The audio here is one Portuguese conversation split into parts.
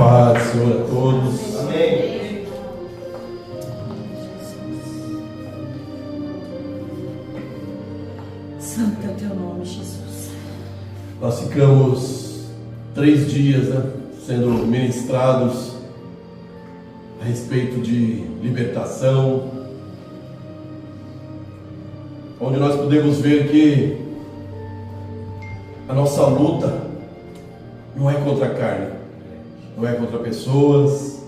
Paz do Senhor a todos. Amém. Santo é o teu nome, Jesus. Nós ficamos 3 dias, sendo ministrados a respeito de libertação, onde nós podemos ver que a nossa luta não é contra a carne, não é contra pessoas,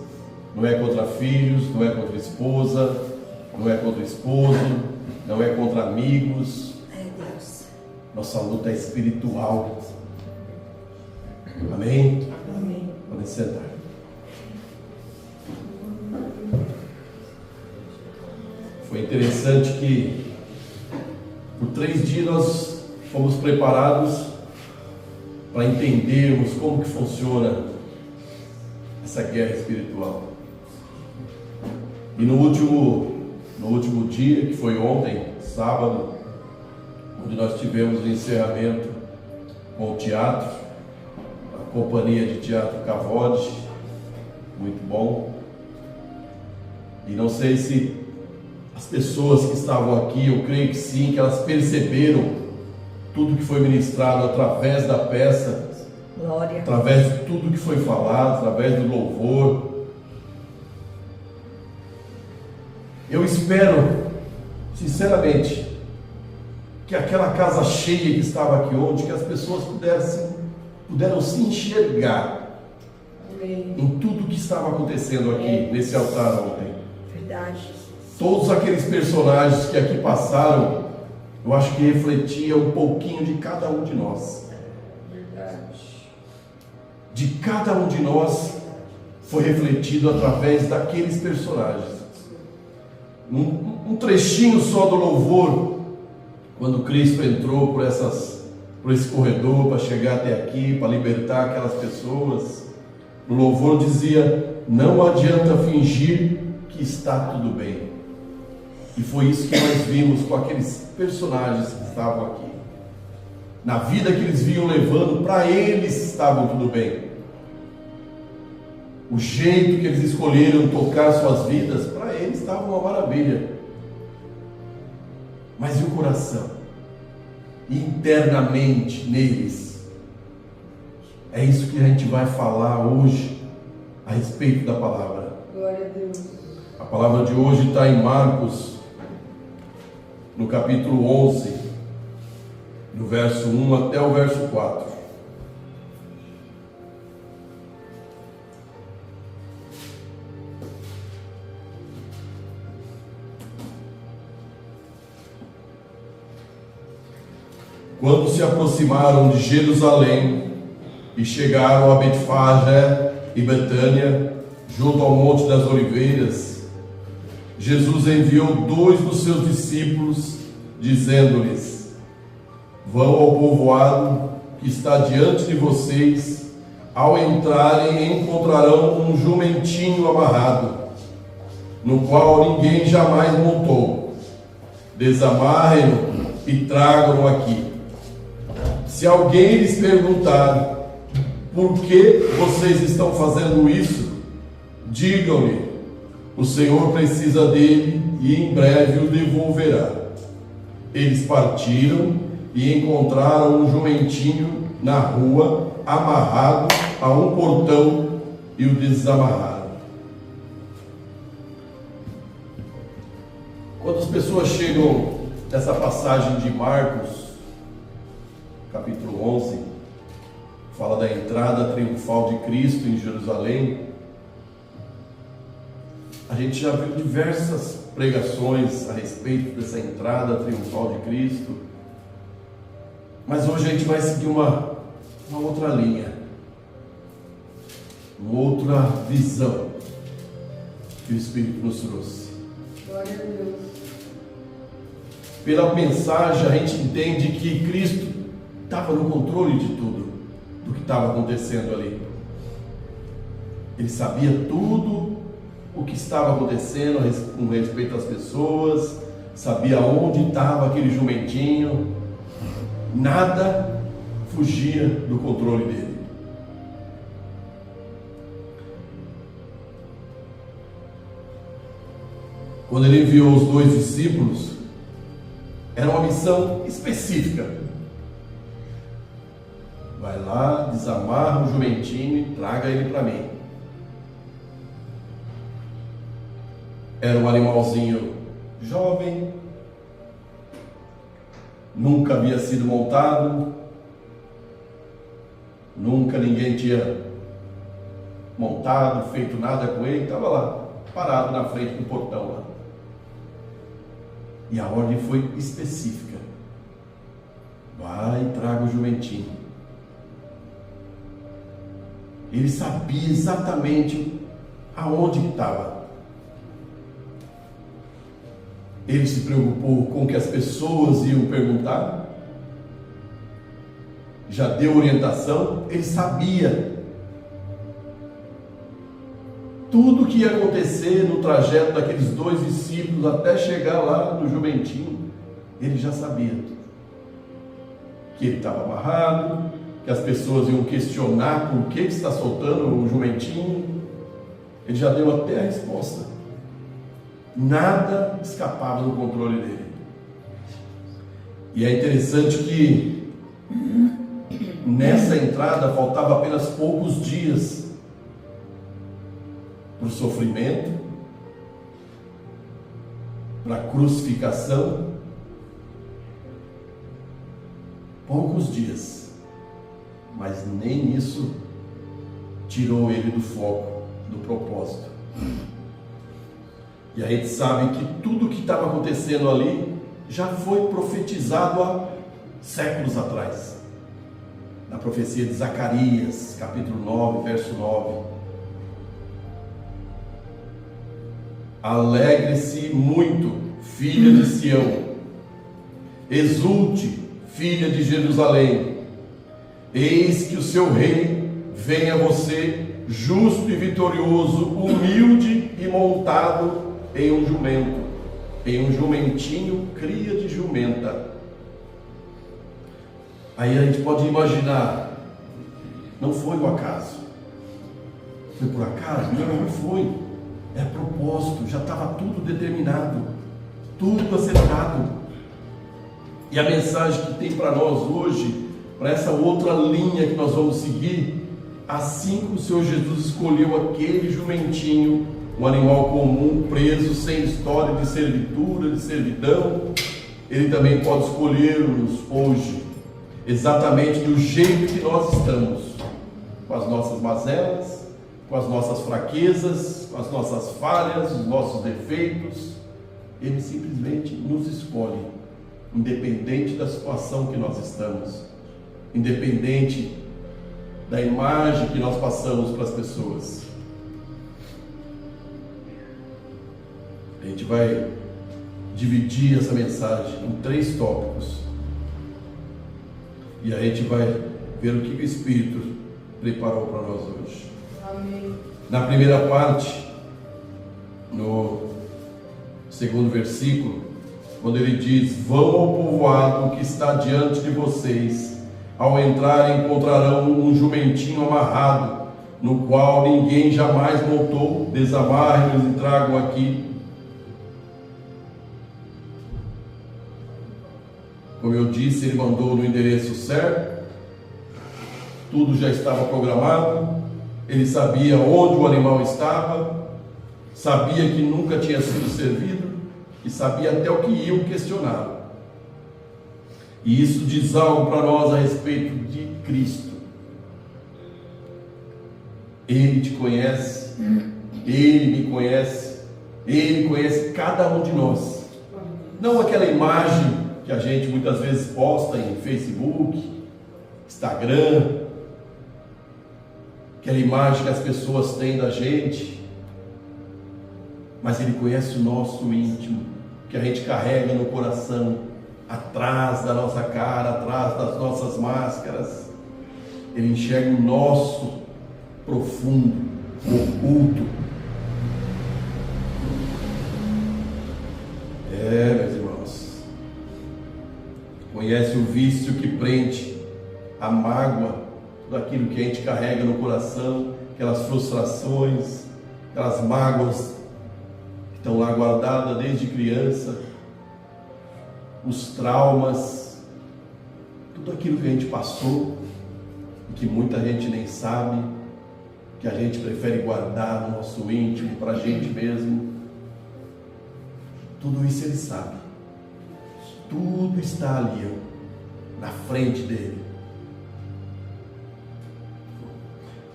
não é contra filhos, não é contra esposa, não é contra esposo, não é contra amigos. É Deus. Nossa luta é espiritual. Amém? Amém. Podem sentar. Foi interessante que por 3 dias nós fomos preparados para entendermos como que funciona essa guerra espiritual. E no último dia, que foi ontem, sábado, onde nós tivemos o encerramento com o teatro, a companhia de teatro Cavode, muito bom. E não sei se as pessoas que estavam aqui, eu creio que sim, que elas perceberam tudo que foi ministrado através da peça, Glória. através de tudo que foi falado, através do louvor. Eu espero, sinceramente, que aquela casa cheia que estava aqui ontem, que as pessoas puderam se enxergar Amém. em tudo que estava acontecendo aqui nesse altar ontem. Verdade. Todos aqueles personagens que aqui passaram, eu acho que refletia um pouquinho de cada um de nós. Verdade. De cada um de nós foi refletido através daqueles personagens. Um trechinho só do louvor, quando Cristo entrou por esse corredor para chegar até aqui, para libertar aquelas pessoas. O louvor dizia: não adianta fingir que está tudo bem. E foi isso que nós vimos com aqueles personagens que estavam aqui. Na vida que eles vinham levando, para eles estavam tudo bem. O jeito que eles escolheram tocar suas vidas, para eles estava uma maravilha. Mas e o coração? Internamente neles? É isso que a gente vai falar hoje a respeito da palavra. Glória a Deus. A palavra de hoje está em Marcos, no capítulo 11, do verso 1 até o verso 4. Quando se aproximaram de Jerusalém e chegaram a Betfagé e Betânia, junto ao Monte das Oliveiras, Jesus enviou 2 dos seus discípulos, dizendo-lhes: vão ao povoado que está diante de vocês. Ao entrarem, encontrarão um jumentinho amarrado, no qual ninguém jamais montou. Desamarrem-no e tragam-no aqui. Se alguém lhes perguntar por que vocês estão fazendo isso, digam-lhe: o Senhor precisa dele e em breve o devolverá. Eles partiram e encontraram um jumentinho na rua, amarrado a um portão, e o desamarraram. Quando as pessoas chegam nessa passagem de Marcos, capítulo 11, fala da entrada triunfal de Cristo em Jerusalém. A gente já viu diversas pregações a respeito dessa entrada triunfal de Cristo, mas hoje a gente vai seguir uma outra linha, uma outra visão que o Espírito nos trouxe. Glória a Deus. Pela mensagem a gente entende que Cristo estava no controle de tudo, do que estava acontecendo ali. Ele sabia tudo o que estava acontecendo com respeito às pessoas, sabia onde estava aquele jumentinho, nada fugia do controle dele. quando ele enviou os 2 discípulos, era uma missão específica. Vai lá, desamarra o jumentinho e traga ele para mim. Era um animalzinho jovem, nunca havia sido montado, nunca ninguém tinha montado, feito nada com ele, estava lá, parado na frente do portão lá. E a ordem foi específica: vai e traga o jumentinho. Ele sabia exatamente aonde estava. Ele se preocupou com o que as pessoas iam perguntar, já deu orientação, ele sabia tudo o que ia acontecer no trajeto daqueles 2 discípulos até chegar lá no jumentinho. Ele já sabia que ele estava amarrado, que as pessoas iam questionar por que está soltando o jumentinho. Ele já deu até a resposta. Nada escapava do controle dele. E é interessante que nessa entrada faltava apenas poucos dias para o sofrimento, para a crucificação. Poucos dias, mas nem isso tirou ele do foco, do propósito. E a gente sabe que tudo que estava acontecendo ali já foi profetizado há séculos atrás, na profecia de Zacarias, capítulo 9, verso 9. Alegre-se muito, filha de Sião, exulte, filha de Jerusalém, eis que o seu rei vem a você, justo e vitorioso, humilde e montado em um jumento, em um jumentinho, cria de jumenta. Aí a gente pode imaginar, não foi o acaso. Foi por acaso? Não foi. É propósito, já estava tudo determinado, tudo acertado. E a mensagem que tem para nós hoje, para essa outra linha que nós vamos seguir, assim que o Senhor Jesus escolheu aquele jumentinho, um animal comum, preso, sem história de servitura, de servidão, Ele também pode escolher-nos hoje, exatamente do jeito que nós estamos, com as nossas mazelas, com as nossas fraquezas, com as nossas falhas, os nossos defeitos. Ele simplesmente nos escolhe, independente da situação que nós estamos, independente da imagem que nós passamos para as pessoas. A gente vai dividir essa mensagem em 3 tópicos. E a gente vai ver o que o Espírito preparou para nós hoje. Amém. Na primeira parte, no 2º versículo, quando ele diz: vão ao povoado que está diante de vocês, ao entrar encontrarão um jumentinho amarrado, no qual ninguém jamais montou, desamarrem-nos e tragam aqui. Como eu disse, ele mandou no endereço certo, tudo já estava programado, ele sabia onde o animal estava, sabia que nunca tinha sido servido e sabia até o que iam questioná-lo. E isso diz algo para nós a respeito de Cristo. Ele te conhece, Ele me conhece, Ele conhece cada um de nós. Não aquela imagem que a gente muitas vezes posta em Facebook, Instagram, aquela imagem que as pessoas têm da gente, mas Ele conhece o nosso íntimo, que a gente carrega no coração, atrás da nossa cara, atrás das nossas máscaras. Ele enxerga o nosso profundo, oculto. Meus irmãos, conhece o vício que prende, a mágoa, tudo aquilo que a gente carrega no coração, aquelas frustrações, aquelas mágoas estão lá guardadas desde criança, os traumas, tudo aquilo que a gente passou e que muita gente nem sabe, que a gente prefere guardar no nosso íntimo, para a gente mesmo. Tudo isso ele sabe. Tudo está ali, ó, na frente dele.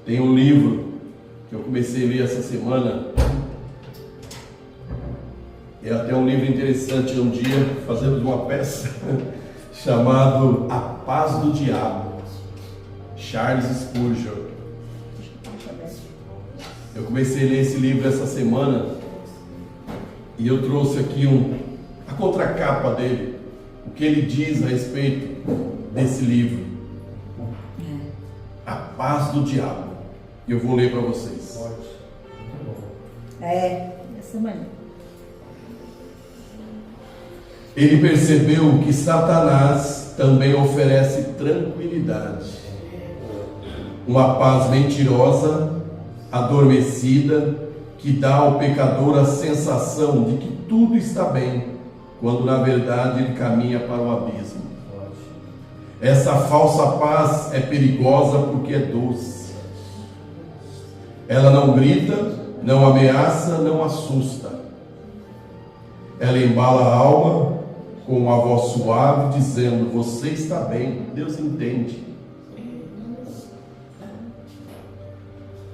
Tem um livro que eu comecei a ler essa semana. É até um livro interessante. Um dia fazemos uma peça chamado A Paz do Diabo, Charles Spurgeon. Eu comecei a ler esse livro essa semana e eu trouxe aqui a contracapa dele, o que ele diz a respeito desse livro, A Paz do Diabo. E eu vou ler para vocês. Essa manhã. Ele percebeu que Satanás também oferece tranquilidade, uma paz mentirosa, adormecida, que dá ao pecador a sensação de que tudo está bem, quando na verdade ele caminha para o abismo. Essa falsa paz é perigosa porque é doce. Ela não grita, não ameaça, não assusta. Ela embala a alma com uma voz suave, dizendo: você está bem, Deus entende.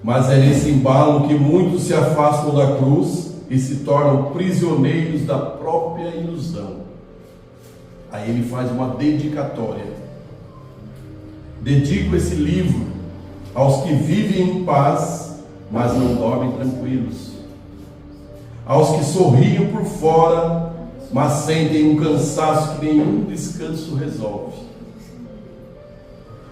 Mas é nesse embalo que muitos se afastam da cruz e se tornam prisioneiros da própria ilusão. Aí ele faz uma dedicatória. Dedico esse livro aos que vivem em paz, mas não dormem tranquilos, aos que sorriam por fora, mas sentem um cansaço que nenhum descanso resolve,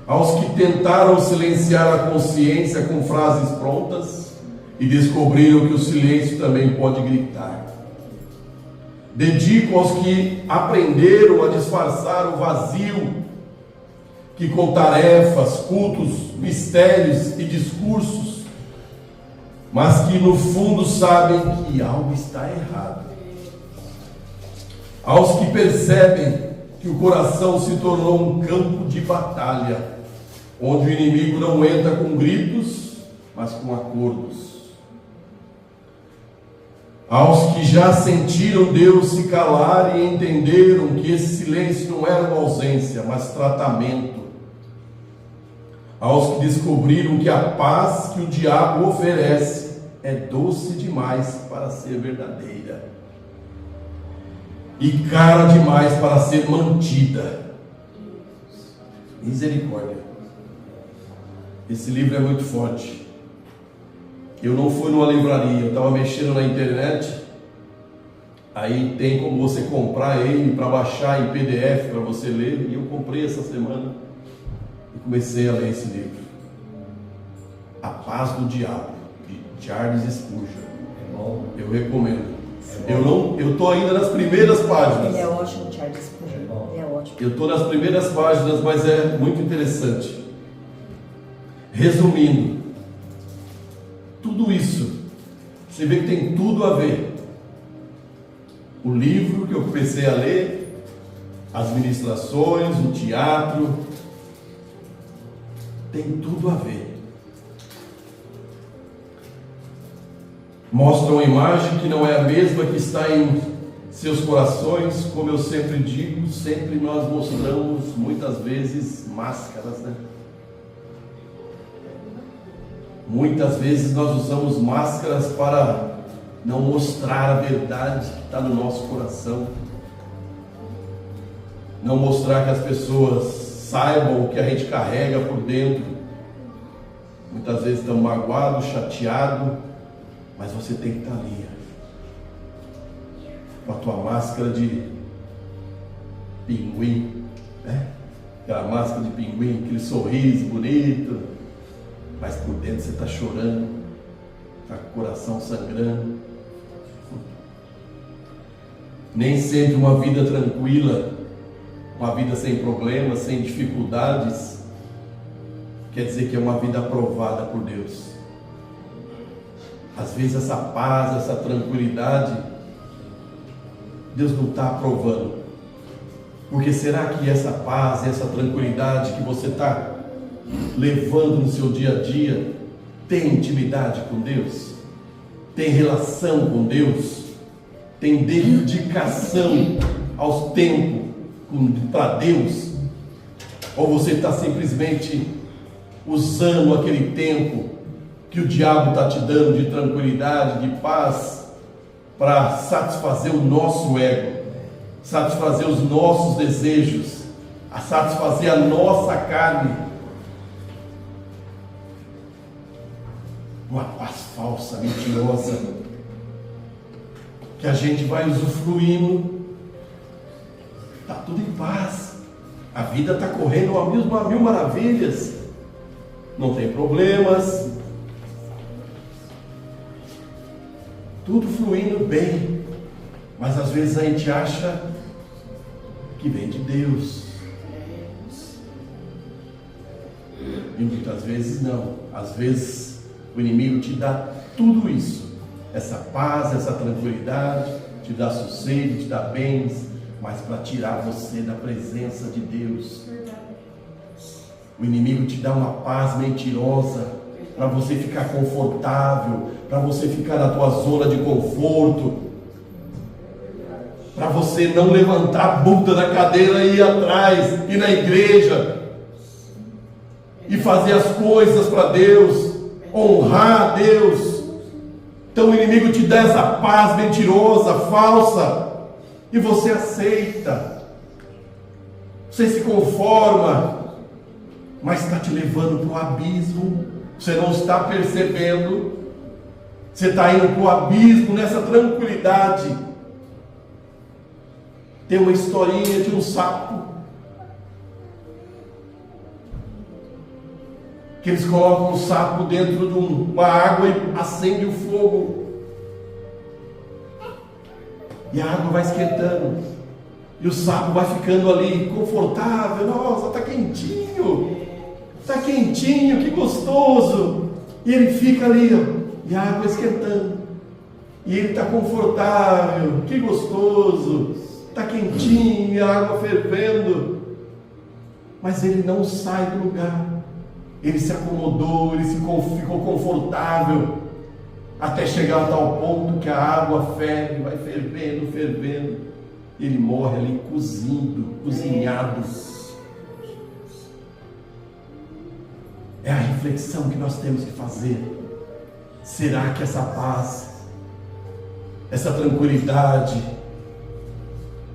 aos que tentaram silenciar a consciência com frases prontas e descobriram que o silêncio também pode gritar. Dedico aos que aprenderam a disfarçar o vazio, que com tarefas, cultos, mistérios e discursos, mas que no fundo sabem que algo está errado. Aos que percebem que o coração se tornou um campo de batalha, onde o inimigo não entra com gritos, mas com acordos. Aos que já sentiram Deus se calar e entenderam que esse silêncio não era uma ausência, mas tratamento. Aos que descobriram que a paz que o diabo oferece é doce demais para ser verdadeira e cara demais para ser mantida. Misericórdia. Esse livro é muito forte. Eu não fui numa livraria, eu estava mexendo na internet. Aí tem como você comprar ele para baixar em PDF para você ler. E eu comprei essa semana e comecei a ler esse livro, A Paz do Diabo, de Charles Spurgeon. Eu recomendo. Eu estou ainda nas primeiras páginas. Ele é ótimo, Charles Spurgeon. Ele é ótimo. Eu estou nas primeiras páginas, mas é muito interessante. Resumindo, tudo isso, você vê que tem tudo a ver. O livro que eu comecei a ler, as ministrações, o teatro, tem tudo a ver. Mostra uma imagem que não é a mesma que está em seus corações. Como eu sempre digo, sempre nós mostramos muitas vezes máscaras, né? Muitas vezes nós usamos máscaras para não mostrar a verdade que está no nosso coração, não mostrar que as pessoas saibam o que a gente carrega por dentro. Muitas vezes estamos magoados, chateados, mas você tem que estar ali, com a tua máscara de pinguim, né? Aquela máscara de pinguim, aquele sorriso bonito, mas por dentro você está chorando, está com o coração sangrando. Nem sempre uma vida tranquila, uma vida sem problemas, sem dificuldades, quer dizer que é uma vida aprovada por Deus. Às vezes essa paz, essa tranquilidade Deus não está aprovando. Porque será que essa paz, essa tranquilidade que você está levando no seu dia a dia, tem intimidade com Deus? Tem relação com Deus? Tem dedicação aos tempos para Deus? Ou você está simplesmente usando aquele tempo que o diabo está te dando de tranquilidade, de paz, para satisfazer o nosso ego, satisfazer os nossos desejos, a satisfazer a nossa carne? Uma paz falsa, mentirosa, que a gente vai usufruindo, está tudo em paz, a vida está correndo a mil maravilhas, não tem problemas, tudo fluindo bem, mas às vezes a gente acha que vem de Deus, e muitas vezes não. Às vezes o inimigo te dá tudo isso, essa paz, essa tranquilidade, te dá sossego, te dá bens, mas para tirar você da presença de Deus. O inimigo te dá uma paz mentirosa, para você ficar confortável, para você ficar na tua zona de conforto, para você não levantar a bunda da cadeira e ir atrás, ir na igreja, e fazer as coisas para Deus, honrar a Deus. Então o inimigo te dá essa paz mentirosa, falsa, e você aceita, você se conforma, mas está te levando para o abismo. Você não está percebendo, você está indo para o abismo nessa tranquilidade. Tem uma historinha de um sapo, que eles colocam o sapo dentro de uma água e acende o fogo, e a água vai esquentando, e o sapo vai ficando ali confortável. Nossa, está quentinho, que gostoso. E ele fica ali, ó, e a água esquentando, e ele está confortável, que gostoso, está quentinho, e a água fervendo, mas ele não sai do lugar. Ele se acomodou, ele ficou confortável, até chegar a tal ponto que a água ferve, vai fervendo, e ele morre ali cozinhado. É a reflexão que nós temos que fazer. Será que essa paz, essa tranquilidade,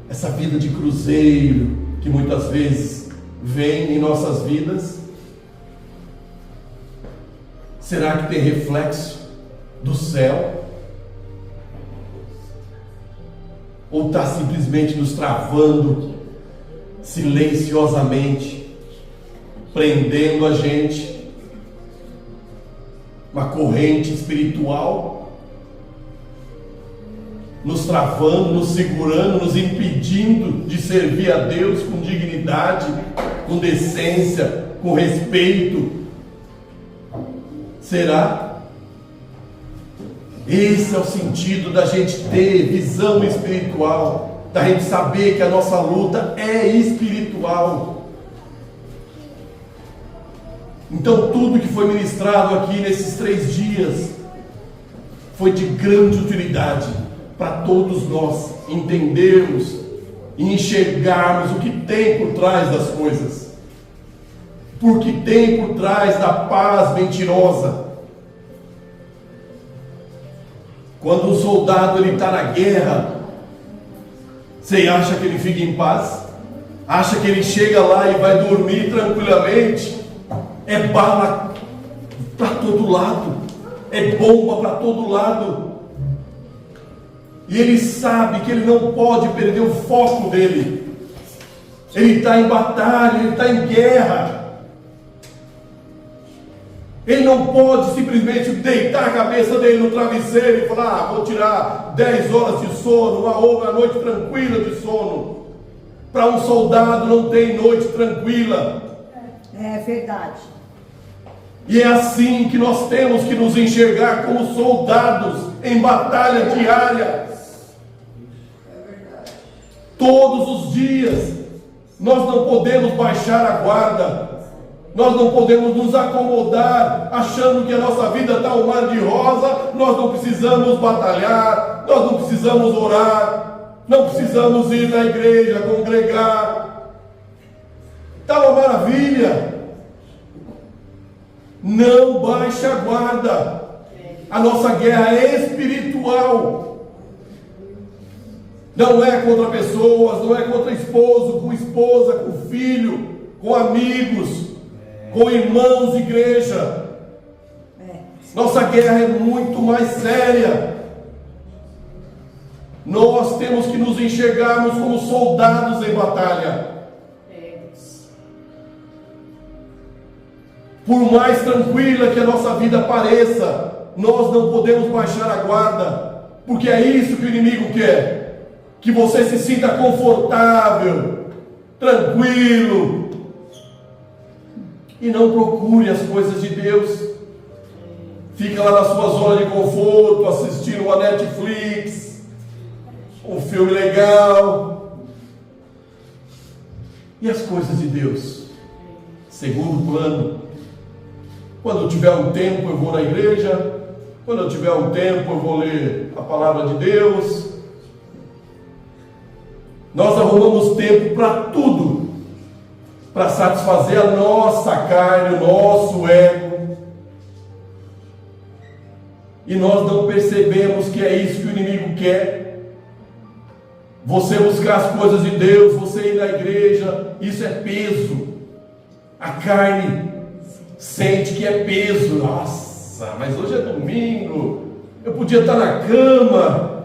essa vida de cruzeiro, que muitas vezes vem em nossas vidas, será que tem reflexo do céu? Ou está simplesmente nos travando silenciosamente, prendendo a gente, uma corrente espiritual, nos travando, nos segurando, nos impedindo de servir a Deus com dignidade, com decência, com respeito? Será? Esse é o sentido da gente ter visão espiritual, da gente saber que a nossa luta é espiritual. Então tudo que foi ministrado aqui nesses 3 dias foi de grande utilidade para todos nós entendermos e enxergarmos o que tem por trás das coisas, porque tem por trás da paz mentirosa. Quando um soldado está na guerra, você acha que ele fica em paz? Acha que ele chega lá e vai dormir tranquilamente? É bala para todo lado, é bomba para todo lado, e ele sabe que ele não pode perder o foco dele. Ele está em batalha, ele está em guerra. Ele não pode simplesmente deitar a cabeça dele no travesseiro e falar: vou tirar 10 horas de sono, uma noite tranquila de sono. Para um soldado não tem noite tranquila. É verdade. E é assim que nós temos que nos enxergar como soldados em batalha diária. Todos os dias. Nós não podemos baixar a guarda. Nós não podemos nos acomodar achando que a nossa vida está um mar de rosa. Nós não precisamos batalhar, nós não precisamos orar, não precisamos ir na igreja, congregar. Está uma maravilha. Não baixe a guarda. A nossa guerra é espiritual. Não é contra pessoas, não é contra esposo, com esposa, com filho, com amigos, com irmãos de igreja. Nossa guerra é muito mais séria. Nós temos que nos enxergarmos como soldados em batalha. Por mais tranquila que a nossa vida pareça, nós não podemos baixar a guarda, porque é isso que o inimigo quer. Que você se sinta confortável, tranquilo, e não procure as coisas de Deus. Fica lá na sua zona de conforto, assistindo uma Netflix, um filme legal. E as coisas de Deus? Segundo plano. Quando eu tiver um tempo eu vou na igreja, quando eu tiver um tempo eu vou ler a palavra de Deus. Nós arrumamos tempo para tudo, para satisfazer a nossa carne, o nosso ego. E nós não percebemos que é isso que o inimigo quer. Você buscar as coisas de Deus, você ir na igreja, isso é peso. A carne sente que é peso. Nossa, mas hoje é domingo, eu podia estar na cama.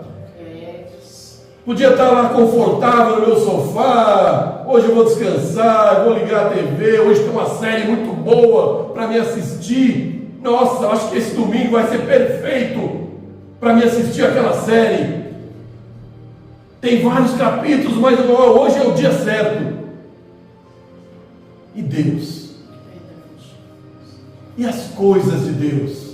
Podia estar lá confortável no meu sofá. Hoje eu vou descansar, eu vou ligar a TV. Hoje tem uma série muito boa para me assistir. Nossa, acho que esse domingo vai ser perfeito para me assistir aquela série. Tem vários capítulos, mas hoje é o dia certo. E Deus? E as coisas de Deus?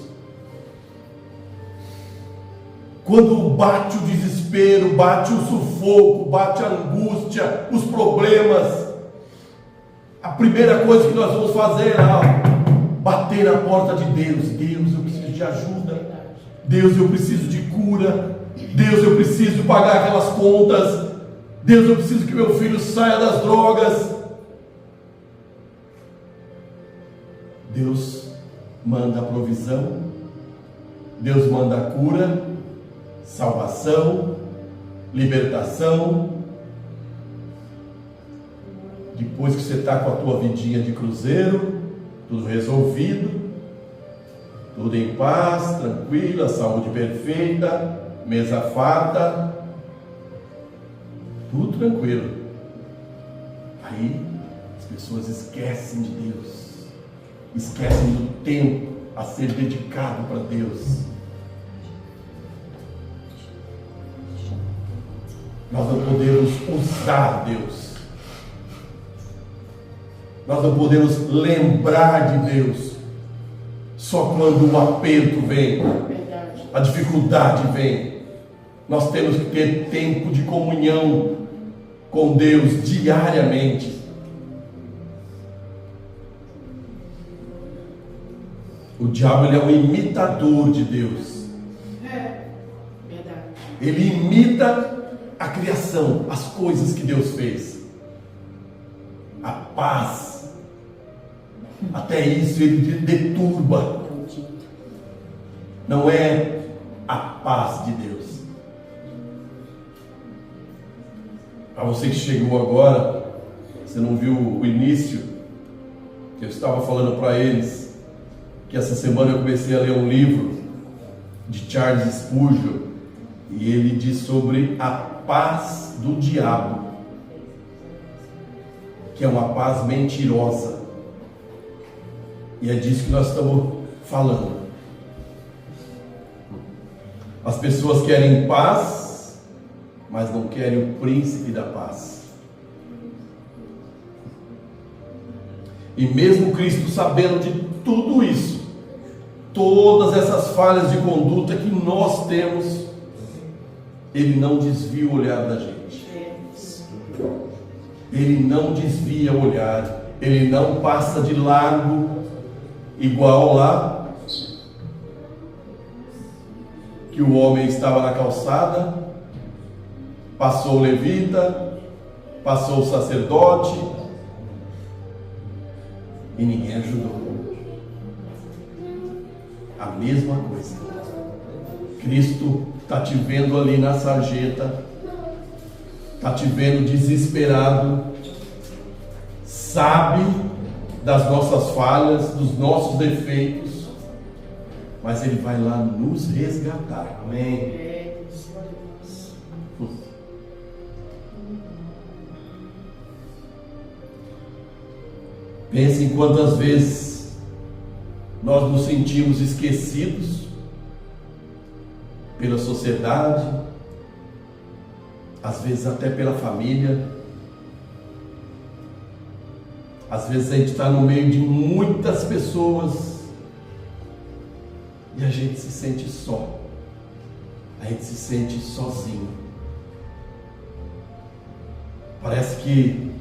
Quando bate o desespero, bate o sufoco, bate a angústia, os problemas, a primeira coisa que nós vamos fazer é bater na porta de Deus. Deus, eu preciso de ajuda. Deus, eu preciso de cura. Deus, eu preciso pagar aquelas contas. Deus, eu preciso que meu filho saia das drogas. Deus manda a provisão. Deus manda a cura, salvação, libertação. Depois que você está com a tua vidinha de cruzeiro, tudo resolvido, tudo em paz, tranquila, saúde perfeita, mesa farta, tudo tranquilo. Aí as pessoas esquecem de Deus, esquecem do tempo a ser dedicado para Deus. Nós não podemos usar Deus. Nós não podemos lembrar de Deus só quando o aperto vem, a dificuldade vem. Nós temos que ter tempo de comunhão com Deus diariamente. O diabo, ele é um imitador de Deus. Ele imita a criação, as coisas que Deus fez, a paz, até isso ele deturba. Não é a paz de Deus. Para você que chegou agora, você não viu o início, que eu estava falando para eles, que essa semana eu comecei a ler um livro de Charles Spurgeon, e ele diz sobre a paz do diabo, que é uma paz mentirosa. E é disso que nós estamos falando. As pessoas querem paz, mas não querem o príncipe da paz. E mesmo Cristo, sabendo de tudo isso, todas essas falhas de conduta que nós temos, Ele não desvia o olhar da gente. Ele não desvia o olhar, ele não passa de largo, igual lá que o homem estava na calçada, passou o levita, passou o sacerdote e ninguém ajudou. A mesma coisa. Cristo está te vendo ali na sarjeta, está te vendo desesperado, sabe das nossas falhas, dos nossos defeitos, mas Ele vai lá nos resgatar. Amém. Pense em quantas vezes nós nos sentimos esquecidos pela sociedade, às vezes até pela família. Às vezes a gente está no meio de muitas pessoas e a gente se sente só, a gente se sente sozinho. Parece que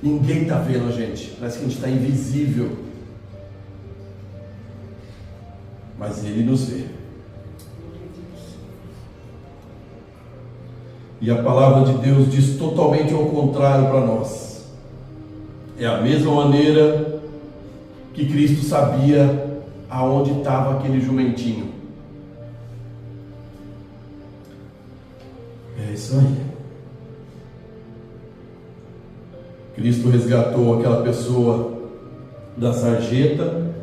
ninguém está vendo a gente, parece que a gente está invisível, mas Ele nos vê. E a palavra de Deus diz totalmente ao contrário para nós. É a mesma maneira que Cristo sabia aonde estava aquele jumentinho. É isso aí. Cristo resgatou aquela pessoa da sarjeta,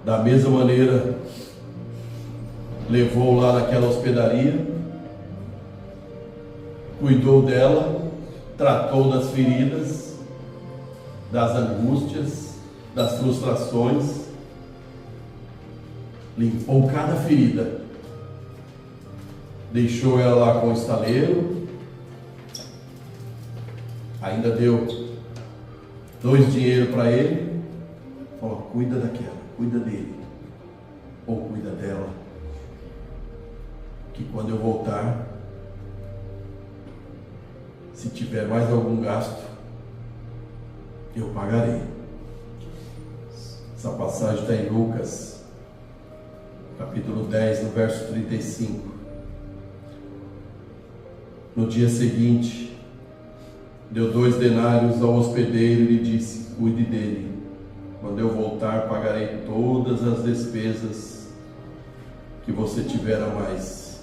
da mesma maneira levou lá naquela hospedaria, cuidou dela, tratou das feridas, das angústias, das frustrações, limpou cada ferida, deixou ela lá com o estaleiro, ainda deu 2 dinheiros para ele, falou: cuida daquela, cuida dele, ou cuida dela, que quando eu voltar, se tiver mais algum gasto, eu pagarei. Essa passagem está em Lucas, capítulo 10, no verso 35. No dia seguinte, deu 2 denários ao hospedeiro e lhe disse: cuide dele. Quando eu voltar, pagarei todas as despesas que você tiver a mais.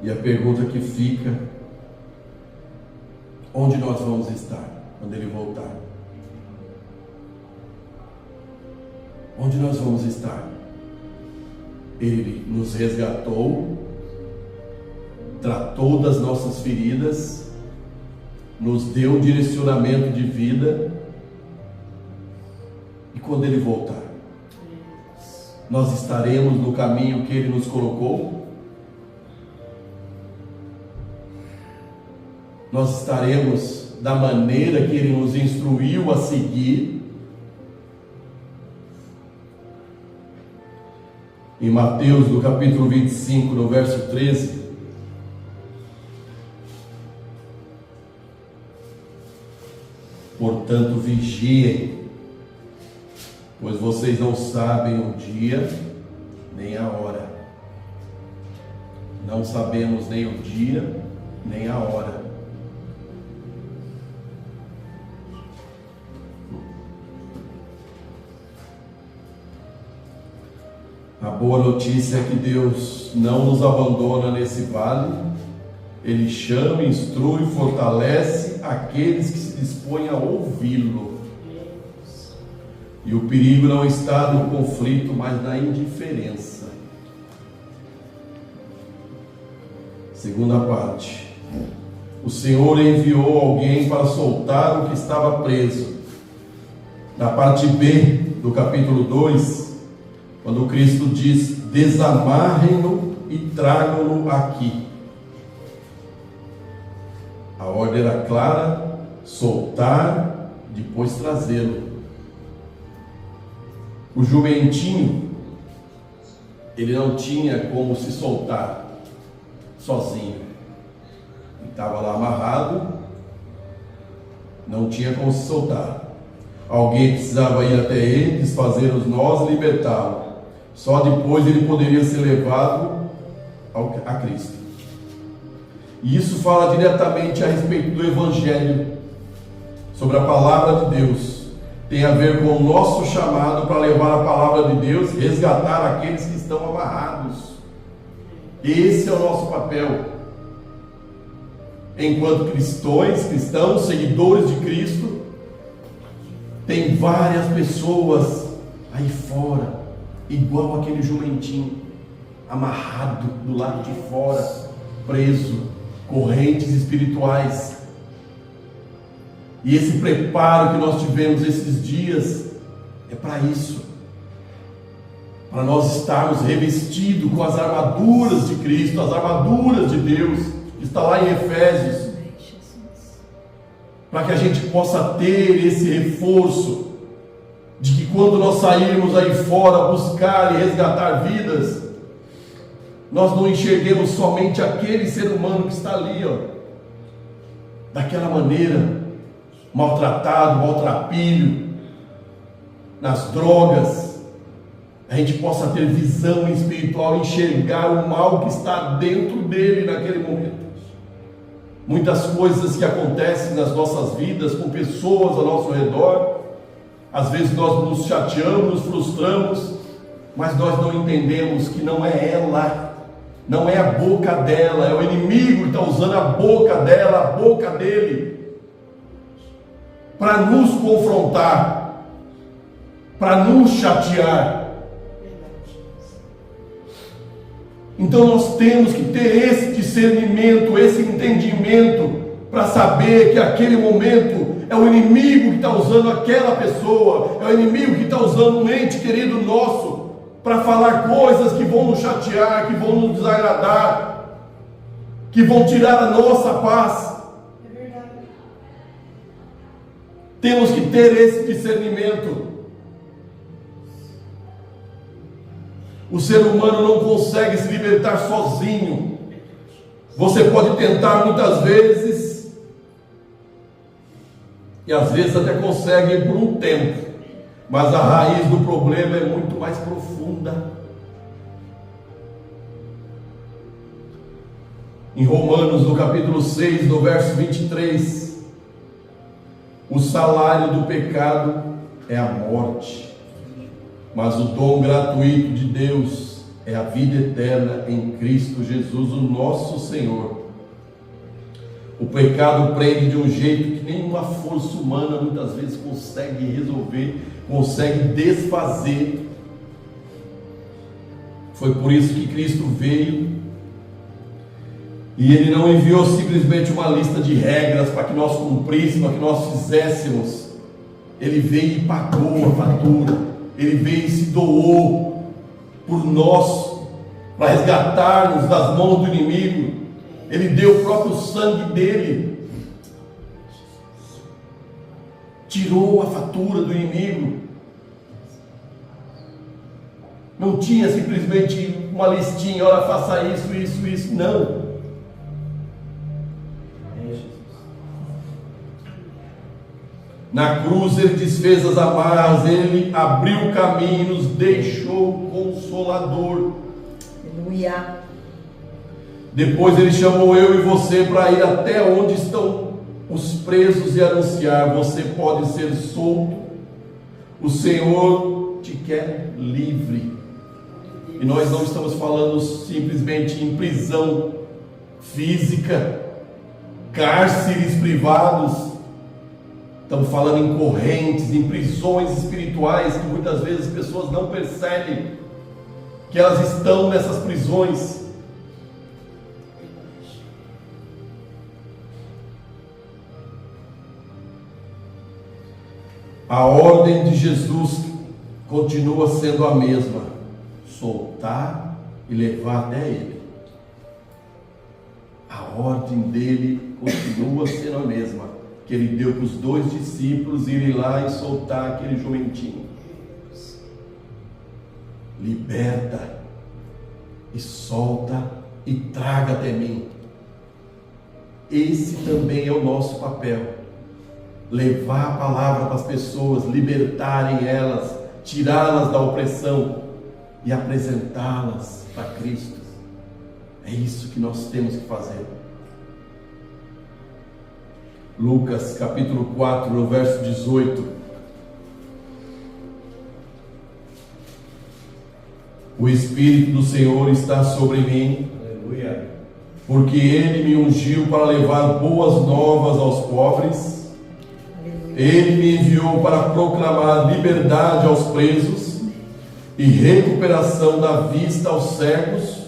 E a pergunta que fica: onde nós vamos estar quando ele voltar? Onde nós vamos estar? Ele nos resgatou, tratou das nossas feridas, nos deu um direcionamento de vida, e quando ele voltar, nós estaremos no caminho que ele nos colocou? Nós estaremos da maneira que Ele nos instruiu a seguir? Em Mateus, no capítulo 25, no verso 13, portanto vigiem, pois vocês não sabem o dia nem a hora. Não sabemos nem o dia nem a hora. A boa notícia é que Deus não nos abandona nesse vale. Ele chama, instrui, fortalece aqueles que se dispõem a ouvi-lo. E o perigo não está no conflito, mas na indiferença. Segunda parte: o Senhor enviou alguém para soltar o que estava preso. Na parte B do capítulo 2, quando Cristo diz: desamarrem-no e tragam-no aqui. A ordem era clara: soltar, depois trazê-lo. O jumentinho, ele não tinha como se soltar sozinho. estava lá amarrado, não tinha como se soltar. Alguém precisava ir até ele, desfazer os nós e libertá-lo. Só depois ele poderia ser levado a Cristo. E isso fala diretamente a respeito do Evangelho, sobre a palavra de Deus. Tem a ver com o nosso chamado para levar a palavra de Deus, resgatar aqueles que estão amarrados. Esse é o nosso papel. Enquanto cristãos, seguidores de Cristo, tem várias pessoas aí fora, igual aquele jumentinho, amarrado do lado de fora, preso, correntes espirituais. E esse preparo que nós tivemos esses dias é para isso, para nós estarmos revestidos com as armaduras de Cristo, as armaduras de Deus, que está lá em Efésios, para que a gente possa ter esse reforço de que quando nós sairmos aí fora buscar e resgatar vidas, nós não enxerguemos somente aquele ser humano que está ali, daquela maneira, maltratado, maltrapilho, nas drogas. A gente possa ter visão espiritual, enxergar o mal que está dentro dele naquele momento. Muitas coisas que acontecem nas nossas vidas, com pessoas ao nosso redor, às vezes nós nos chateamos, nos frustramos, mas nós não entendemos que não é ela, não é a boca dela, é o inimigo que está usando a boca dela, a boca dele, para nos confrontar, para nos chatear. Então nós temos que ter esse discernimento, esse entendimento, para saber que aquele momento é o inimigo que está usando aquela pessoa, é o inimigo que está usando um ente querido nosso, para falar coisas que vão nos chatear, que vão nos desagradar, que vão tirar a nossa paz. É verdade. Temos que ter esse discernimento. O ser humano não consegue se libertar sozinho. Você pode tentar muitas vezes, e às vezes até consegue por um tempo, mas a raiz do problema é muito mais profunda. Em Romanos, no capítulo 6, no verso 23, o salário do pecado é a morte, mas o dom gratuito de Deus é a vida eterna em Cristo Jesus, o nosso Senhor. O pecado prende de um jeito que nenhuma força humana muitas vezes consegue resolver, consegue desfazer. Foi por isso que Cristo veio, e Ele não enviou simplesmente uma lista de regras para que nós cumpríssemos, para que nós fizéssemos. Ele veio e pagou a fatura. Ele veio e se doou por nós, para resgatar-nos das mãos do inimigo. Ele deu o próprio sangue dele, tirou a fatura do inimigo. Não tinha simplesmente uma listinha, olha, faça isso, isso, isso, não. Na cruz Ele desfez as amarras, Ele abriu o caminho e nos deixou o Consolador. Aleluia. Depois Ele chamou eu e você para ir até onde estão os presos e anunciar: você pode ser solto, o Senhor te quer livre. E nós não estamos falando simplesmente em prisão física, cárceres privados. Estamos falando em correntes, em prisões espirituais, que muitas vezes as pessoas não percebem que elas estão nessas prisões. A ordem de Jesus continua sendo a mesma: soltar e levar até Ele. A ordem dele continua sendo a mesma, que Ele deu para os 2 discípulos irem lá e soltar aquele jumentinho. Liberta e solta e traga até mim. esse também é o nosso papel. Levar a palavra para as pessoas, libertarem elas, tirá-las da opressão e apresentá-las para Cristo. É isso que nós temos que fazer. Lucas capítulo 4, no verso 18. O Espírito do Senhor está sobre mim, Aleluia. porque Ele me ungiu para levar boas novas aos pobres. Ele me enviou para proclamar liberdade aos presos e recuperação da vista aos cegos,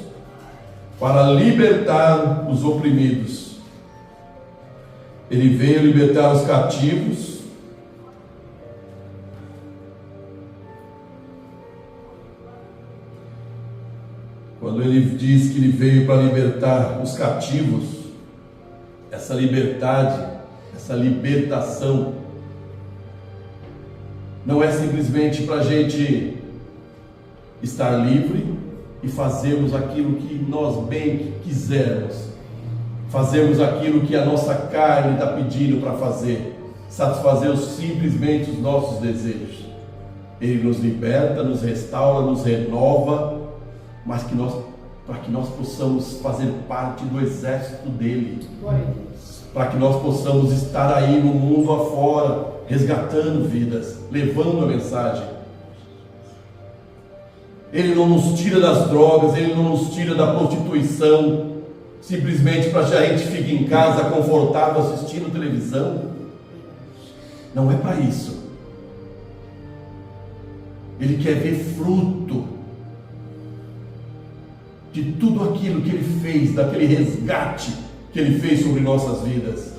para libertar os oprimidos. Ele veio libertar os cativos quando ele diz que ele veio para libertar os cativos, essa liberdade, essa libertação não é simplesmente para a gente estar livre e fazermos aquilo que nós bem quisermos, fazermos aquilo que a nossa carne está pedindo para fazer, satisfazer simplesmente os nossos desejos. Ele nos liberta, nos restaura, nos renova, mas para que nós possamos fazer parte do exército dele, para que nós possamos estar aí no mundo afora, resgatando vidas, levando a mensagem. Ele não nos tira das drogas, Ele não nos tira da prostituição, simplesmente para que a gente fique em casa confortável assistindo televisão. Não é para isso. Ele quer ver fruto de tudo aquilo que Ele fez, daquele resgate que Ele fez sobre nossas vidas.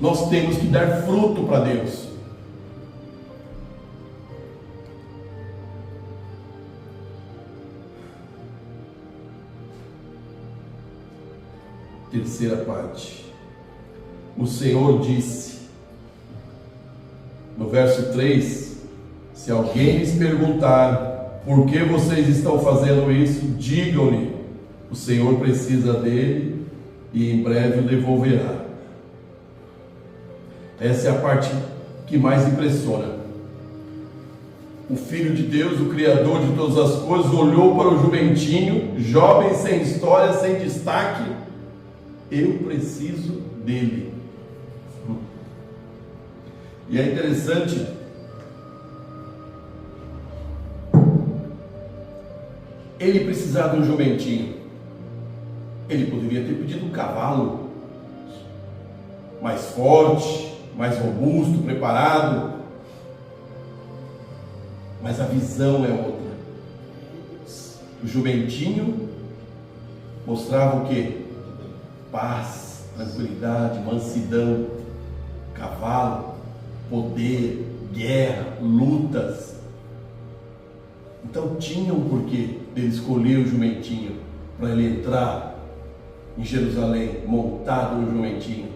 Nós temos que dar fruto para Deus. Terceira parte. O Senhor disse, no verso 3, se alguém lhes perguntar por que vocês estão fazendo isso, digam-lhe, o Senhor precisa dele e em breve o devolverá. Essa é a parte que mais impressiona. O Filho de Deus, o Criador de todas as coisas, olhou para o jumentinho, jovem, sem história, sem destaque. Eu preciso dele. E é interessante ele precisar de um jumentinho. Ele poderia ter pedido um cavalo mais forte, mais robusto, preparado, mas a visão é outra. O jumentinho mostrava o quê? Paz, tranquilidade, mansidão. Cavalo, poder, guerra, lutas. Então tinha um porquê dele escolher o jumentinho para ele entrar em Jerusalém montado no jumentinho.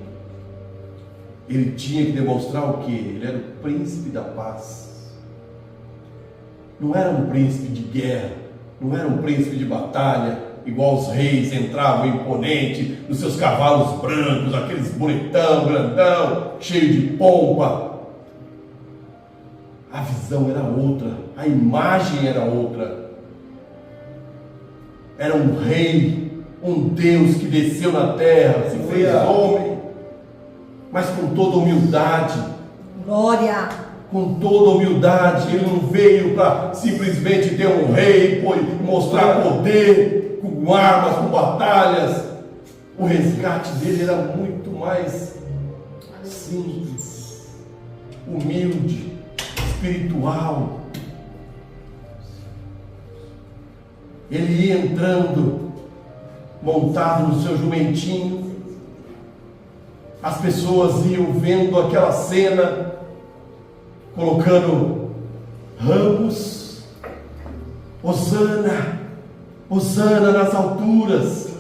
Ele tinha que demonstrar o quê? Ele era o príncipe da paz. Não era um príncipe de guerra, não era um príncipe de batalha, igual os reis entravam imponente nos seus cavalos brancos, aqueles bonitão, grandão, cheio de pompa. A visão era outra, a imagem era outra. Era um rei, um Deus que desceu na terra, se fez homem, mas com toda humildade. Glória! Com toda humildade. Ele não veio para simplesmente ter um rei, mostrar poder, com armas, com batalhas. O resgate dele era muito mais simples, humilde, espiritual. Ele ia entrando, montado no seu jumentinho. As pessoas iam vendo aquela cena, colocando ramos, Hosana, Hosana nas alturas.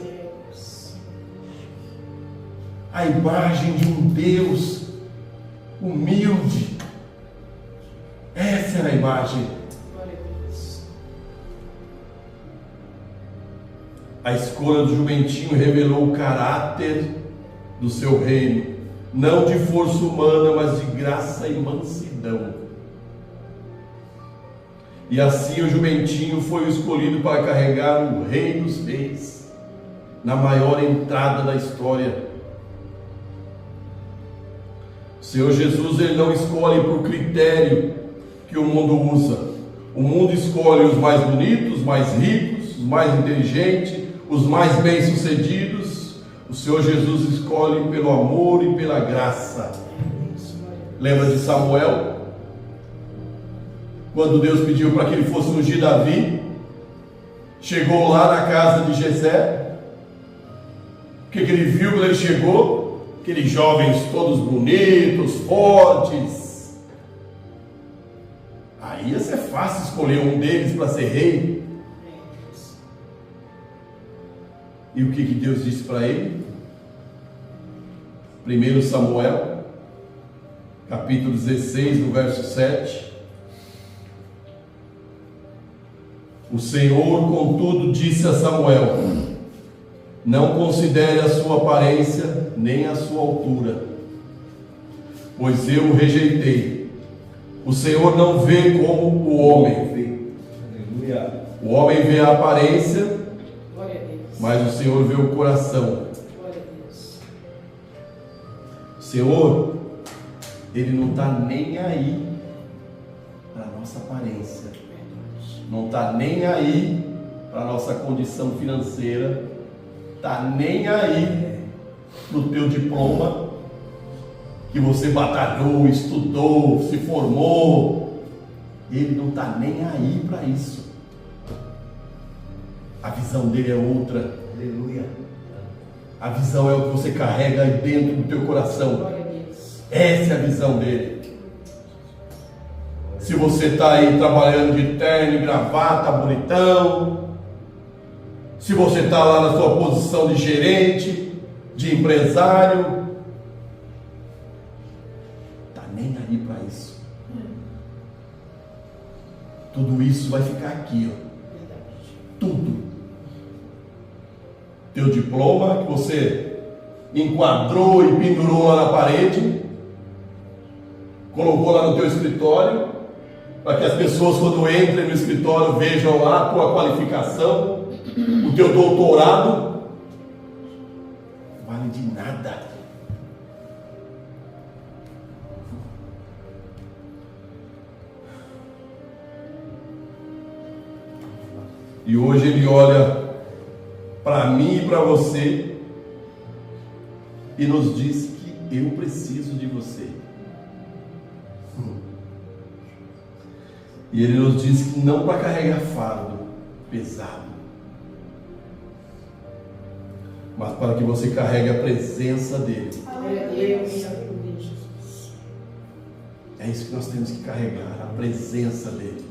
A imagem de um Deus humilde. Essa era a imagem. A escolha do jumentinho revelou o caráter do seu reino, não de força humana, mas de graça e mansidão. E assim o jumentinho foi escolhido para carregar o Rei dos Reis, na maior entrada da história. O Senhor Jesus, Ele não escolhe por critério que o mundo usa. O mundo escolhe os mais bonitos, os mais ricos, os mais inteligentes, os mais bem-sucedidos. O Senhor Jesus escolhe pelo amor e pela graça. Lembra de Samuel? Quando Deus pediu para que ele fosse ungir Davi, chegou lá na casa de Jessé. O que ele viu quando ele chegou? Aqueles jovens todos bonitos, fortes. Aí ia ser fácil escolher um deles para ser rei. E o que Deus disse para ele? 1 Samuel, capítulo 16, no verso 7. O Senhor, contudo, disse a Samuel: não considere a sua aparência, nem a sua altura, pois eu o rejeitei. O Senhor não vê como o homem vê. O homem vê a aparência, mas o Senhor vê o coração. O Senhor, Ele não está nem aí para a nossa aparência, não está nem aí para a nossa condição financeira, está nem aí para o teu diploma, que você batalhou, estudou, se formou. Ele não está nem aí para isso. A visão dele é outra. Aleluia. A visão é o que você carrega aí dentro do teu coração. Essa é a visão dele. Se você está aí trabalhando de terno e gravata, bonitão, se você está lá na sua posição de gerente, de empresário, está nem aí para isso. Tudo isso vai ficar aqui, ó. Tudo. Teu diploma que você enquadrou e pendurou lá na parede, colocou lá no teu escritório, para que as pessoas, quando entrem no escritório, vejam lá a tua qualificação, o teu doutorado, não vale de nada. E hoje Ele olha para mim e para você e nos diz que eu preciso de você. E Ele nos diz que não para carregar fardo pesado, mas para que você carregue a presença dEle. É isso que nós temos que carregar, a presença dEle.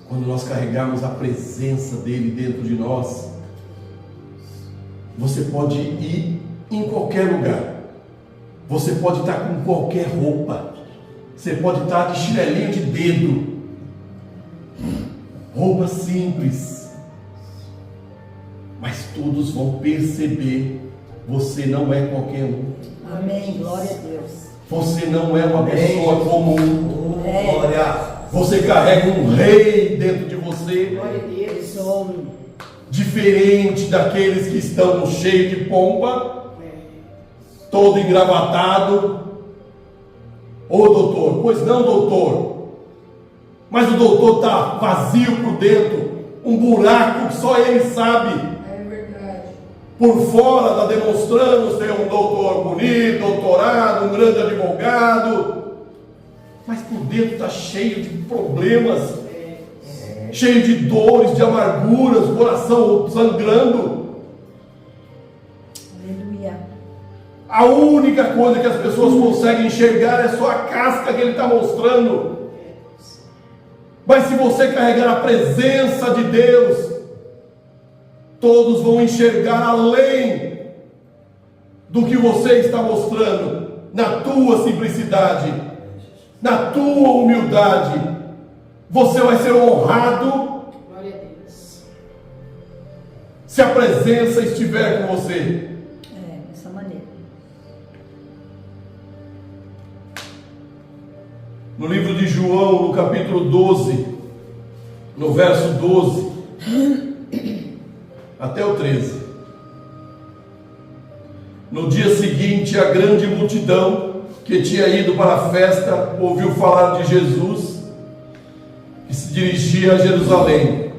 Quando nós carregarmos a presença dEle dentro de nós, você pode ir em qualquer lugar, você pode estar com qualquer roupa, você pode estar de chinelinho de dedo, roupa simples, mas todos vão perceber: você não é qualquer um. Amém, glória a Deus. Você não é uma pessoa comum. Glória. Você carrega um rei dentro de você. Glória a Deus. Diferente daqueles que estão cheios de pompa, todo engravatado. Ô doutor, pois não, doutor, mas o doutor está vazio por dentro, um buraco que só ele sabe. É verdade. Por fora está demonstrando ser um doutor bonito, doutorado, um grande advogado, mas por dentro está cheio de problemas, cheio de dores, de amarguras, o coração sangrando. Aleluia. A única coisa que as pessoas conseguem enxergar é só a casca que ele está mostrando. Mas se você carregar a presença de Deus, todos vão enxergar além do que você está mostrando, na tua simplicidade, na tua humildade. Você vai ser honrado. Glória a Deus. Se a presença estiver com você. Dessa maneira. no livro de João, no capítulo 12, no verso 12 até o 13. No dia seguinte, a grande multidão que tinha ido para a festa ouviu falar de Jesus, que se dirigia a Jerusalém.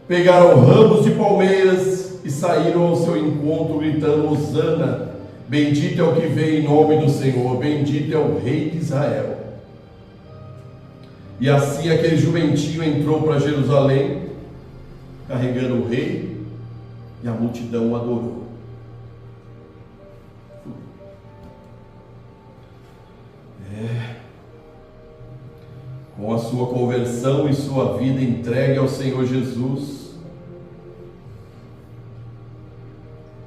Pegaram ramos de palmeiras e saíram ao seu encontro, gritando: Hosana, bendito é o que vem em nome do Senhor, bendito é o Rei de Israel. E assim aquele jumentinho entrou para Jerusalém, carregando o rei, e a multidão o adorou. Com a sua conversão e sua vida entregue ao Senhor Jesus,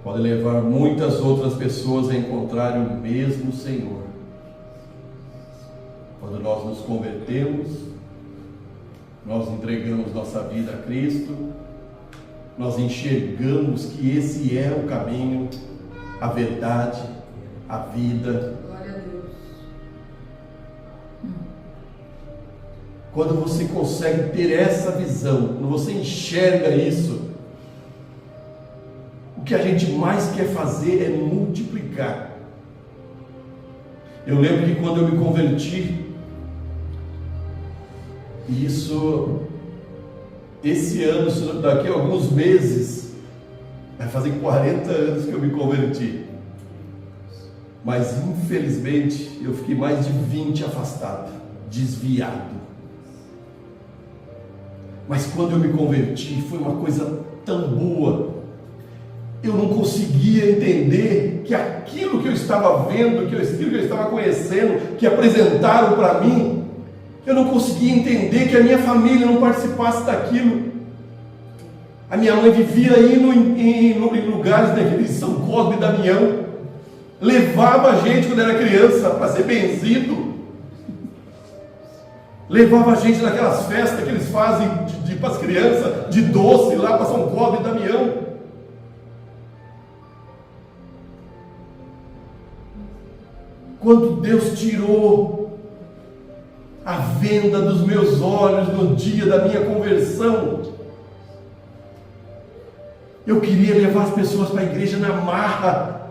pode levar muitas outras pessoas a encontrarem o mesmo Senhor. Quando nós nos convertemos, nós entregamos nossa vida a Cristo, nós enxergamos que esse é o caminho, a verdade, a vida. Glória a Deus. Quando você consegue ter essa visão, quando você enxerga isso, o que a gente mais quer fazer é multiplicar. Eu lembro que quando eu me converti, esse ano, daqui a alguns meses, vai fazer 40 anos que eu me converti. Mas infelizmente eu fiquei mais de 20 afastado, desviado. Mas quando eu me converti, foi uma coisa tão boa. Eu não conseguia entender que aquilo que eu estava vendo, aquilo que eu estava conhecendo, que apresentaram para mim, eu não conseguia entender que a minha família não participasse daquilo. A minha mãe vivia indo em lugares daqueles São Cosme e Damião, levava a gente quando era criança para ser benzido, levava a gente naquelas festas que eles fazem para as crianças, de doce lá para São Cosme e Damião. Quando Deus tirou a venda dos meus olhos no dia da minha conversão, eu queria levar as pessoas para a igreja na marra,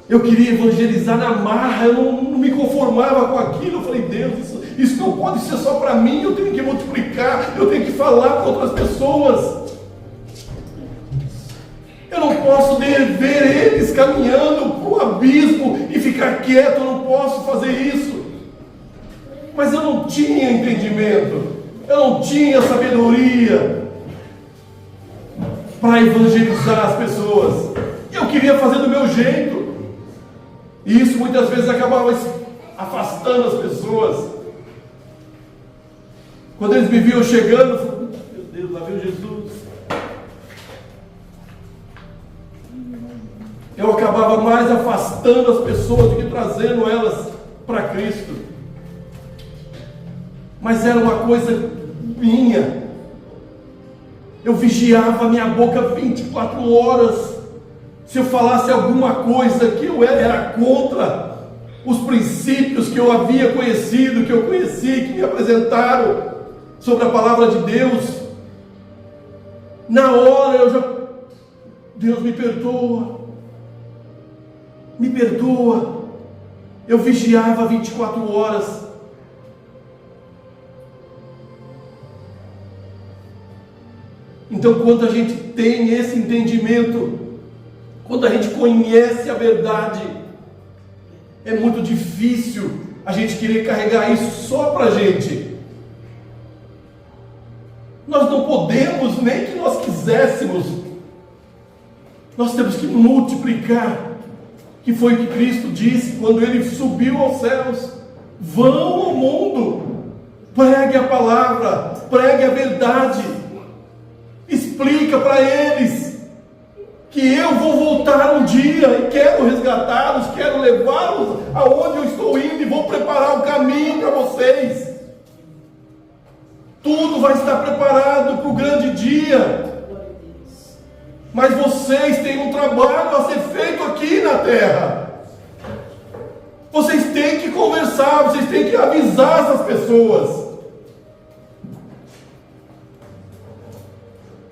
eu queria evangelizar na marra, eu não me conformava com aquilo. Eu falei: Deus, isso não pode ser só para mim, eu tenho que multiplicar, eu tenho que falar para outras pessoas. Eu não posso ver eles caminhando para o abismo e ficar quieto, eu não posso fazer isso. Mas eu não tinha entendimento, eu não tinha sabedoria para evangelizar as pessoas. Eu queria fazer do meu jeito, e isso muitas vezes acabava afastando as pessoas. Quando eles me viam chegando, eu falei: meu Deus, lá veio Jesus. Eu acabava mais afastando as pessoas do que trazendo elas para Cristo. Mas era uma coisa minha. Eu vigiava a minha boca 24 horas. Se eu falasse alguma coisa que eu era contra os princípios que eu havia conhecido, que eu conheci, que me apresentaram sobre a palavra de Deus, na hora Deus me perdoa. Me perdoa. Eu vigiava 24 horas. Então, quando a gente tem esse entendimento, quando a gente conhece a verdade, é muito difícil a gente querer carregar isso só para a gente. Nós não podemos, nem que nós quiséssemos. Nós temos que multiplicar, que foi o que Cristo disse quando Ele subiu aos céus: vão ao mundo, pregue a palavra, pregue a verdade, explica para eles que eu vou voltar um dia e quero resgatá-los, quero levá-los aonde eu estou indo e vou preparar o caminho para vocês. Tudo vai estar preparado para o grande dia. Mas vocês têm um trabalho a ser feito aqui na terra. Vocês têm que conversar, vocês têm que avisar essas pessoas.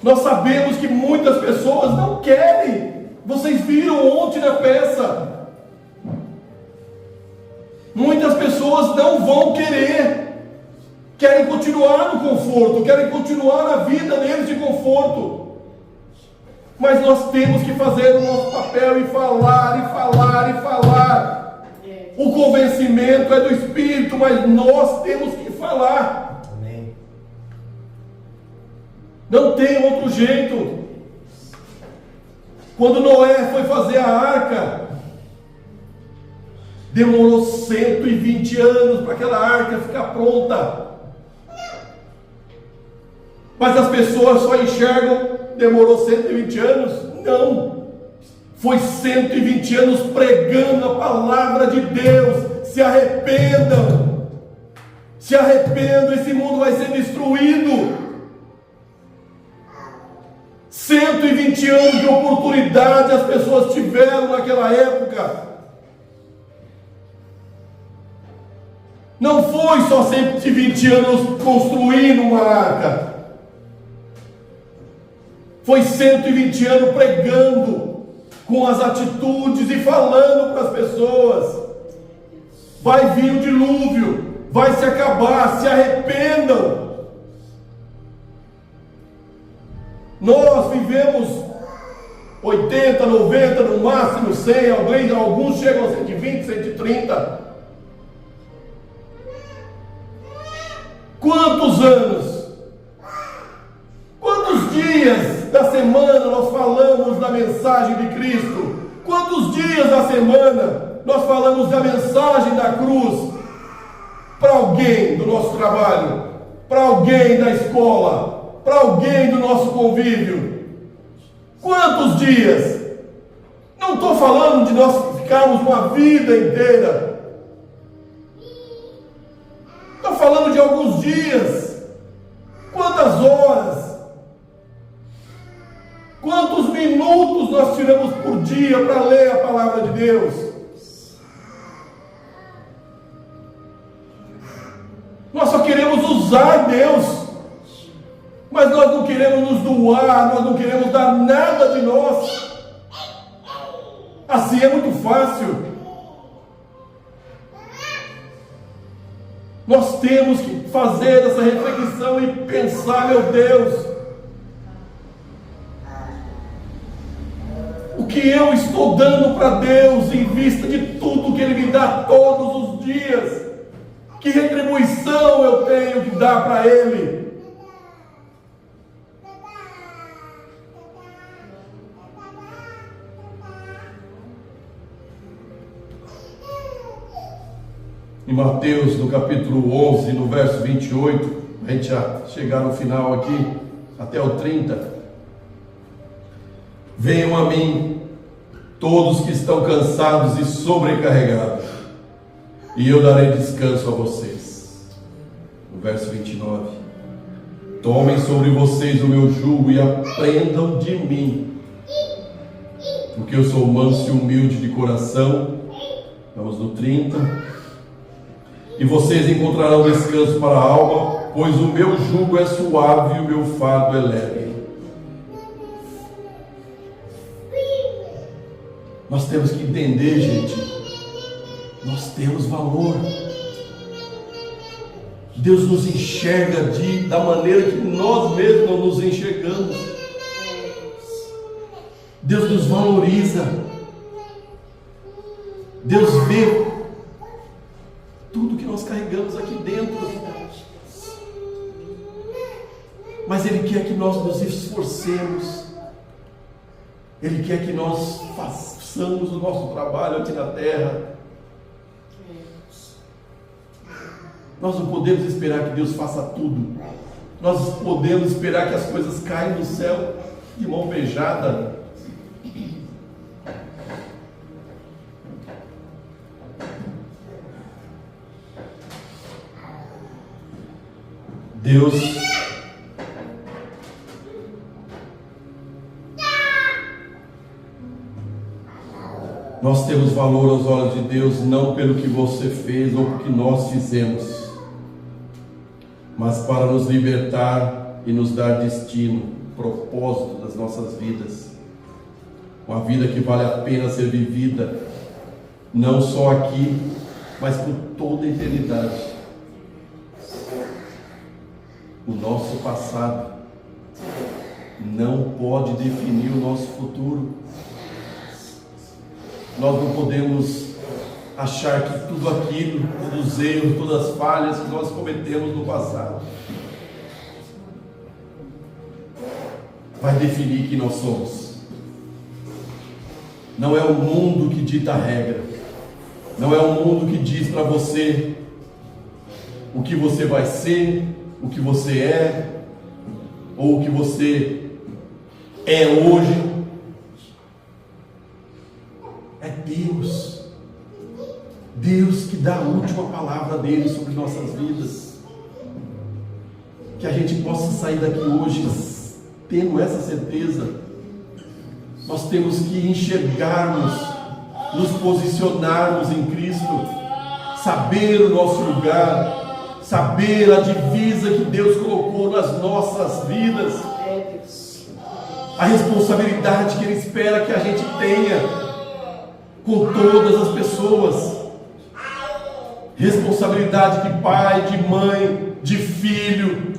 Nós sabemos que muitas pessoas não querem. Vocês viram ontem na peça. Muitas pessoas não vão querer. Querem continuar no conforto, querem continuar na vida deles de conforto. Mas nós temos que fazer o nosso papel e falar, e falar, e falar. O convencimento é do Espírito, mas nós temos que falar. Amém. Não tem outro jeito. Quando Noé foi fazer a arca, demorou 120 anos para aquela arca ficar pronta. Mas as pessoas só enxergam, demorou 120 anos? Não. Foi 120 anos pregando a palavra de Deus. Se arrependam. Se arrependam, esse mundo vai ser destruído. 120 anos de oportunidade as pessoas tiveram naquela época. Não foi só 120 anos construindo uma arca. Foi 120 anos pregando com as atitudes e falando para as pessoas. Vai vir o dilúvio, vai se acabar, se arrependam. Nós vivemos 80, 90, no máximo 100, alguns chegam a 120, 130. Quantos anos? Quantos dias da semana nós falamos da mensagem de Cristo? Quantos dias da semana nós falamos da mensagem da cruz para alguém do nosso trabalho, para alguém da escola, para alguém do nosso convívio? Quantos dias? Não estou falando de nós ficarmos uma vida inteira. Estou falando de alguns dias. Quantas horas? Quantos minutos nós tiramos por dia para ler a palavra de Deus? Nós só queremos usar Deus, mas nós não queremos nos doar, nós não queremos dar nada de nós. Assim é muito fácil. Nós temos que fazer essa reflexão e pensar, meu Deus, o que eu estou dando para Deus em vista de tudo que Ele me dá todos os dias? Que retribuição eu tenho que dar para Ele? Em Mateus, no capítulo 11, no verso 28, a gente já chegar no final aqui, até o 30. Venham a mim, todos que estão cansados e sobrecarregados, e eu darei descanso a vocês. No verso 29. Tomem sobre vocês o meu jugo e aprendam de mim, porque eu sou manso e humilde de coração. Vamos no 30. E vocês encontrarão descanso para a alma, pois o meu jugo é suave e o meu fardo é leve. Nós temos que entender, gente, nós temos valor. Deus nos enxerga da maneira que nós mesmos não nos enxergamos. Deus nos valoriza. Deus vê tudo que nós carregamos aqui dentro. Mas Ele quer que nós nos esforcemos. Ele quer que nós façamos o nosso trabalho aqui na terra. Nós não podemos esperar que Deus faça tudo. Nós podemos esperar que as coisas caiam do céu de mão beijada. Deus Nós temos valor aos olhos de Deus não pelo que você fez ou pelo que nós fizemos, mas para nos libertar e nos dar destino, propósito das nossas vidas. Uma vida que vale a pena ser vivida, não só aqui, mas por toda a eternidade. O nosso passado não pode definir o nosso futuro. Nós não podemos achar que tudo aquilo, todos os erros, todas as falhas que nós cometemos no passado vai definir quem nós somos. Não é o mundo que dita a regra, não é o mundo que diz para você o que você vai ser, o que você é, ou o que você é hoje. É Deus. Deus que dá a última palavra dele sobre nossas vidas. Que a gente possa sair daqui hoje tendo essa certeza. Nós temos que enxergarmos, nos posicionarmos em Cristo, saber o nosso lugar, saber a divisa que Deus colocou nas nossas vidas, a responsabilidade que Ele espera que a gente tenha com todas as pessoas, responsabilidade de pai, de mãe, de filho.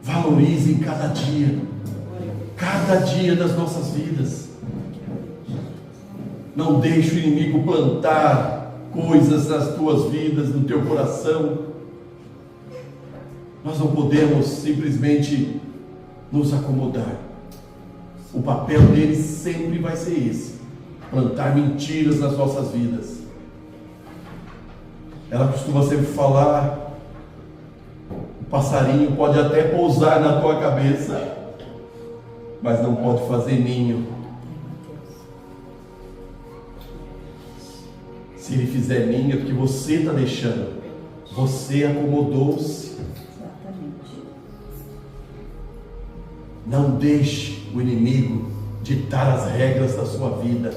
Valorizem cada dia das nossas vidas. Não deixe o inimigo plantar coisas nas tuas vidas, no teu coração. Nós não podemos simplesmente nos acomodar. O papel dele sempre vai ser esse: plantar mentiras nas nossas vidas. Ela costuma sempre falar: o passarinho pode até pousar na tua cabeça, mas não pode fazer ninho. Se ele fizer ninho é porque você está deixando, você acomodou-se. Não deixe o inimigo ditar as regras da sua vida.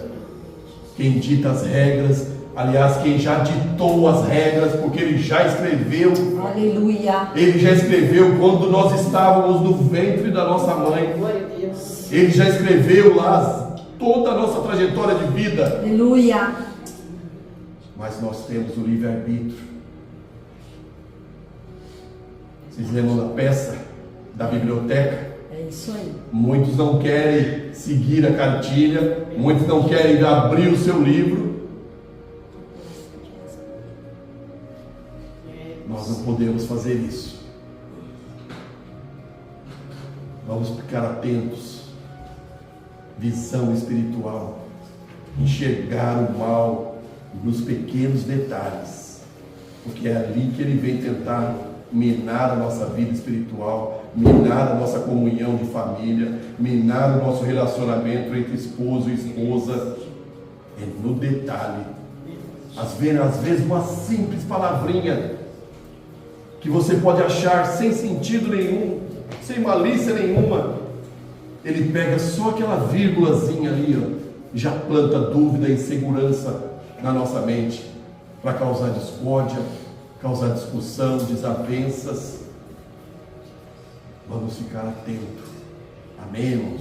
Quem dita as regras, aliás, quem já ditou as regras, porque ele já escreveu. Aleluia. Ele já escreveu quando nós estávamos no ventre da nossa mãe. Ele já escreveu lá toda a nossa trajetória de vida. Aleluia. Mas nós temos o livre-arbítrio. Vocês lembram da peça da biblioteca? É isso aí. Muitos não querem seguir a cartilha, muitos não querem abrir o seu livro. Nós não podemos fazer isso. Vamos ficar atentos. Visão espiritual. Enxergar o mal nos pequenos detalhes, porque é ali que ele vem tentar minar a nossa vida espiritual, minar a nossa comunhão de família, minar o nosso relacionamento entre esposo e esposa. É no detalhe. Às vezes uma simples palavrinha que você pode achar sem sentido nenhum, sem malícia nenhuma, ele pega só aquela vírgulazinha ali, ó, e já planta dúvida e insegurança na nossa mente, para causar discórdia, causar discussão, desavenças. Vamos ficar atentos. Amém, irmãos?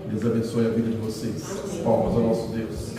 Deus abençoe a vida de vocês. Palmas ao nosso Deus.